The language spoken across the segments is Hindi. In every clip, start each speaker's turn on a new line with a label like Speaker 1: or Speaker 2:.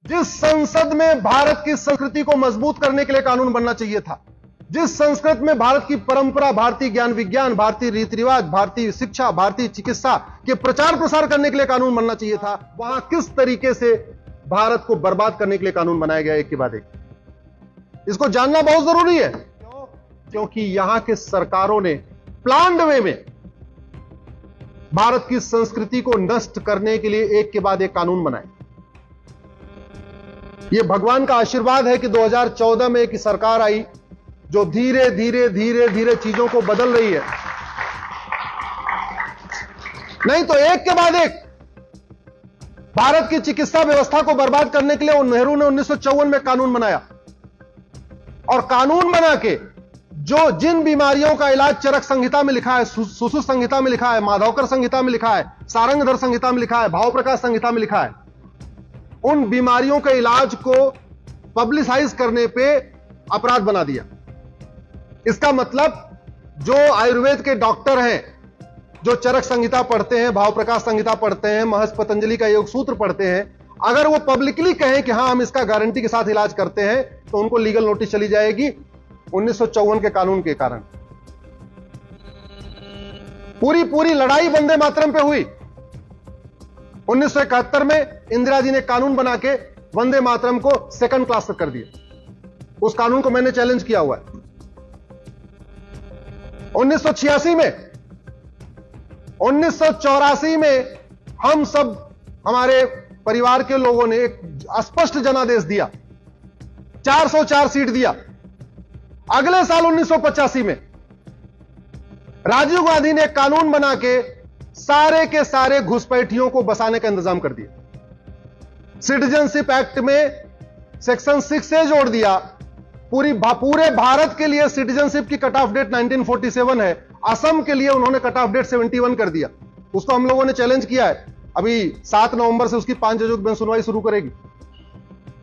Speaker 1: जिस संसद में भारत की संस्कृति को मजबूत करने के लिए कानून बनना चाहिए था, जिस संस्कृत में भारत की परंपरा, भारतीय ज्ञान विज्ञान, भारतीय रीति रिवाज, भारतीय शिक्षा, भारतीय चिकित्सा के प्रचार प्रसार करने के लिए कानून बनना चाहिए था, वहां किस तरीके से भारत को बर्बाद करने के लिए कानून बनाया गया एक के बाद एक। इसको जानना बहुत जरूरी है, क्योंकि यहां के सरकारों ने प्लान्ड वे में भारत की संस्कृति को नष्ट करने के लिए एक के बाद एक कानून बनाए। यह भगवान का आशीर्वाद है कि 2014 में एक सरकार आई जो धीरे धीरे धीरे धीरे चीजों को बदल रही है। नहीं तो एक के बाद एक भारत की चिकित्सा व्यवस्था को बर्बाद करने के लिए नेहरू ने 1954 में कानून बनाया, और कानून बना के जो जिन बीमारियों का इलाज चरक संहिता में लिखा है, सुश्रुत संहिता में लिखा है, माधवकर संहिता में लिखा है, सारंगधर संहिता में लिखा है, भाव प्रकाश संहिता में लिखा है, उन बीमारियों के इलाज को पब्लिसाइज करने पे अपराध बना दिया। इसका मतलब जो आयुर्वेद के डॉक्टर हैं, जो चरक संहिता पढ़ते हैं, भाव प्रकाश संहिता पढ़ते हैं, महर्षि पतंजलि का योग सूत्र पढ़ते हैं, अगर वो पब्लिकली कहें कि हां हम इसका गारंटी के साथ इलाज करते हैं, तो उनको लीगल नोटिस चली जाएगी 1954 के कानून के कारण। पूरी लड़ाई वंदे मातरम पे हुई। 1971 में इंदिरा जी ने कानून बना के वंदे मातरम को सेकंड क्लास तक कर दिया। उस कानून को मैंने चैलेंज किया हुआ है। 1986 में हम सब, हमारे परिवार के लोगों ने एक स्पष्ट जनादेश दिया, 404 सीट दिया। अगले साल 1985 में राजीव गांधी ने कानून बना के सारे के सारे घुसपैठियों को बसाने का इंतजाम कर दिया। सिटीजनशिप एक्ट में सेक्शन 6 से जोड़ दिया। पूरे भारत के लिए सिटीजनशिप की कट ऑफ डेट 1947 है। असम के लिए उन्होंने कट ऑफ डेट 71 कर दिया। उसको हम लोगों ने चैलेंज किया है। अभी 7 नवंबर से उसकी 5 जजों की बेंच सुनवाई शुरू करेगी।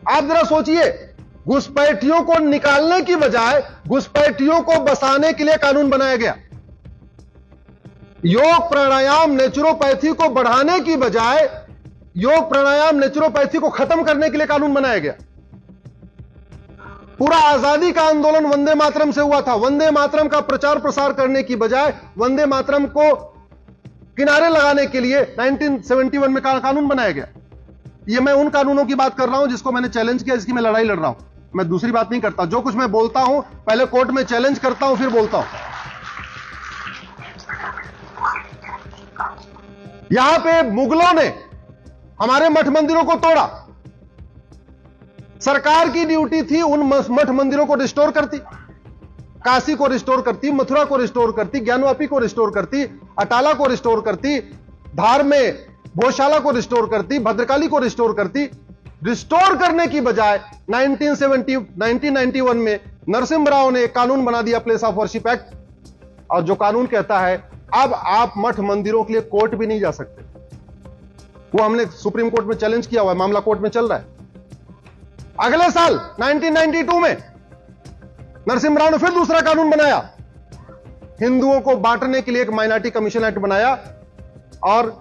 Speaker 1: आप जरा सोचिए, घुसपैठियों को निकालने की बजाय घुसपैठियों को बसाने के लिए कानून बनाया गया। योग प्राणायाम नेचुरोपैथी को बढ़ाने की बजाय योग प्राणायाम नेचुरोपैथी को खत्म करने के लिए कानून बनाया गया। पूरा आजादी का आंदोलन वंदे मातरम से हुआ था। वंदे मातरम का प्रचार प्रसार करने की बजाय वंदे मातरम को किनारे लगाने के लिए 1971 में कानून बनाया गया। यह मैं उन कानूनों की बात कर रहा हूं जिसको मैंने चैलेंज किया, जिसकी मैं लड़ाई लड़ रहा हूं। मैं दूसरी बात नहीं करता। जो कुछ मैं बोलता हूं पहले कोर्ट में चैलेंज करता हूं, फिर बोलता हूं। यहां पे मुगलों ने हमारे मठ मंदिरों को तोड़ा। सरकार की ड्यूटी थी उन मठ मंदिरों को रिस्टोर करती, काशी को रिस्टोर करती, मथुरा को रिस्टोर करती, ज्ञानवापी को रिस्टोर करती, अटाला को रिस्टोर करती, धार में भोजशाला को रिस्टोर करती, भद्रकाली को रिस्टोर करती। रिस्टोर करने की बजाय 1991 में नरसिम्हा राव ने एक कानून बना दिया, प्लेस ऑफ वर्शिप एक्ट, और जो कानून कहता है अब आप मठ मंदिरों के लिए कोर्ट भी नहीं जा सकते। वो हमने सुप्रीम कोर्ट में चैलेंज किया हुआ है, मामला कोर्ट में चल रहा है। अगले साल 1992 में नरसिम्हा राव ने फिर दूसरा कानून बनाया, हिंदुओं को बांटने के लिए एक माइनॉरिटी कमीशन एक्ट बनाया, और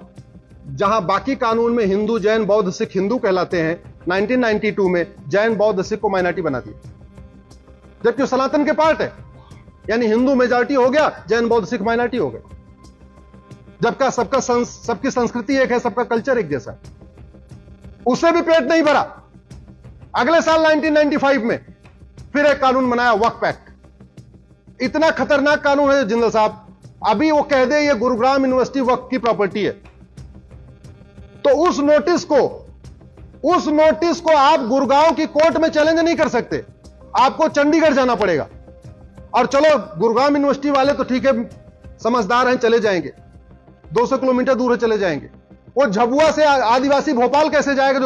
Speaker 1: जहां बाकी कानून में हिंदू, जैन, बौद्ध, सिख हिंदू कहलाते हैं, 1992 में जैन, बौद्ध, सिख को माइनॉरिटी बना दिया, जबकि सनातन के पार्ट है। यानी हिंदू मेजॉरिटी हो गया, जैन, बौद्ध, सिख माइनॉरिटी हो गए। जबकि सबकी संस्कृति एक है, सबका कल्चर एक जैसा है। उससे भी पेट नहीं भरा। अगले साल 1995 में फिर एक कानून बनाया, वक्फ एक्ट। इतना खतरनाक कानून है जिंदल साहब, अभी वो कह दे ये गुरुग्राम यूनिवर्सिटी वक्फ की प्रॉपर्टी है, तो उस नोटिस को आप गुरुगांव की कोर्ट में चैलेंज नहीं कर सकते, आपको चंडीगढ़ जाना पड़ेगा। और चलो गुरुग्राम यूनिवर्सिटी वाले तो ठीक है, समझदार हैं, चले जाएंगे, 200 किलोमीटर दूर है, चले जाएंगे। वो झबुआ से आदिवासी भोपाल कैसे जाएगा?